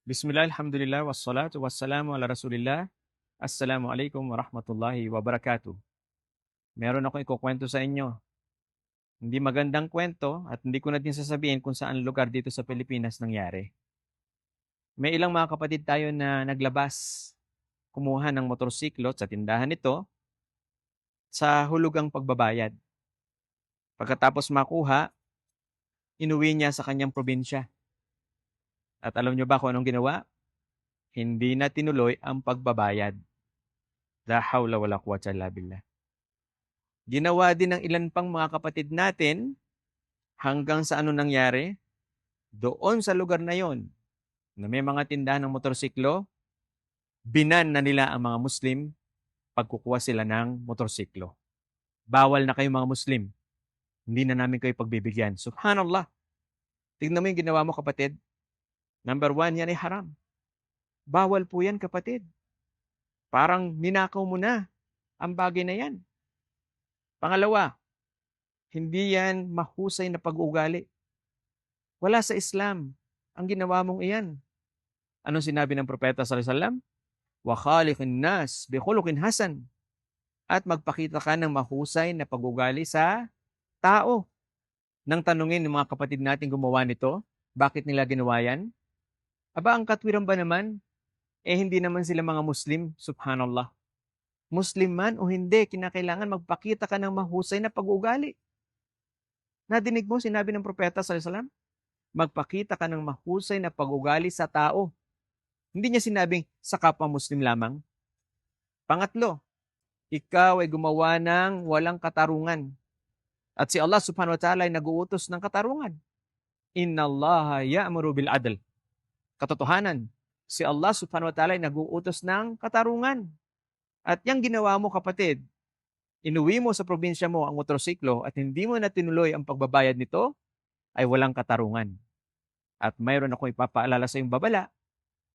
Bismillah, alhamdulillah, wassalatu wassalamu ala rasulillah. Assalamualaikum warahmatullahi wabarakatuh. Meron akong ikukwento sa inyo. Hindi magandang kwento at hindi ko na din sasabihin kung saan lugar dito sa Pilipinas nangyari. May ilang mga kapatid tayo na naglabas, kumuha ng motorsiklo sa tindahan nito sa hulugang pagbabayad. Pagkatapos makuha, inuwi niya sa kanyang probinsya. At alam niyo ba kung anong ginawa? Hindi na tinuloy ang pagbabayad. La hawla wala quwwata illa billah. Ginawa din ng ilan pang mga kapatid natin hanggang sa ano nangyari? Doon sa lugar na yon na may mga tindahan ng motorsiklo, binan na nila ang mga Muslim pagkukuha sila ng motorsiklo. Bawal na kayo mga Muslim. Hindi na namin kayo pagbibigyan. Subhanallah. Tignan mo yung ginawa mo kapatid. Number 1, yan ay haram. Bawal po yan kapatid. Parang ninakaw mo na ang bagay na yan. Pangalawa, hindi yan mahusay na pag-uugali. Wala sa Islam ang ginawa mong iyan. Anong sinabi ng propeta sallallahu alaihi wasallam? Wa khaliqin nas bi khuluqin hasan. At magpakita ka ng mahusay na pag-ugali sa tao. Nang tanungin ng mga kapatid natin gumawa nito, bakit nila ginawa yan? Aba, ang katwiran ba naman? Hindi naman sila mga Muslim, subhanallah. Muslim man o hindi, kinakailangan magpakita ka ng mahusay na pag-uugali. Nadinig mo, sinabi ng propeta sallallahu alaihi wasallam, magpakita ka ng mahusay na pag-uugali sa tao. Hindi niya sinabing sa kapwa Muslim lamang. Pangatlo, ikaw ay gumawa ng walang katarungan. At si Allah subhanahu wa ta'ala ay nag-uutos ng katarungan. Inna Allah ya'muru bil adl. Katotohanan, si Allah subhanahu wa ta'ala ay nag-uutos ng katarungan. At yung ginawa mo kapatid, inuwi mo sa probinsya mo ang motorsiklo at hindi mo na tinuloy ang pagbabayad nito, ay walang katarungan. At mayroon akong ipapaalala sa iyong babala.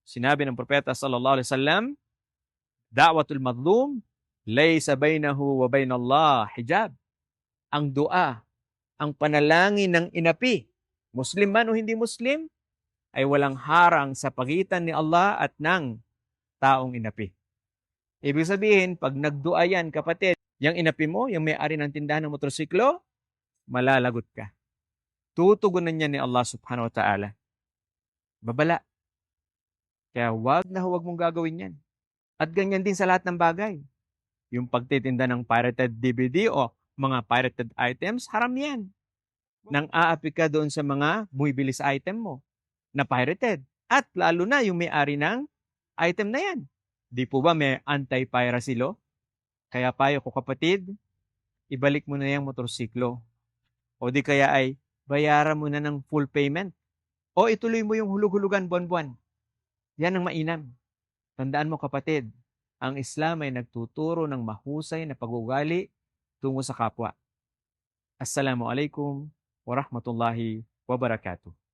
Sinabi ng propeta sallallahu alaihi wasallam, da'watul madlum laysa bainahu wa bainallah hijab. Ang dua, ang panalangin ng inapi, Muslim man o hindi Muslim, ay walang harang sa pagitan ni Allah at ng taong inapi. Ibig sabihin, pag nagdua yan, kapatid, yung inapi mo, yung may-ari ng tindahan ng motorsiklo, malalagot ka. Tutugunan niya ni Allah subhanahu wa ta'ala. Babala. Kaya wag na huwag mong gagawin yan. At ganyan din sa lahat ng bagay. Yung pagtitinda ng pirated DVD o mga pirated items, haram yan. Nang aapi ka doon sa mga bumibili sa item mo na pirated. At lalo na yung may-ari ng item na yan. Di po ba may anti-piracy law? Kaya payo ko kapatid, ibalik mo na yung motorsiklo. O di kaya ay bayaran mo na ng full payment. O ituloy mo yung hulug-hulugan buwan-buwan. Yan ang mainam. Tandaan mo kapatid, ang Islam ay nagtuturo ng mahusay na pag-ugali tungo sa kapwa. Assalamualaikum warahmatullahi wabarakatuh.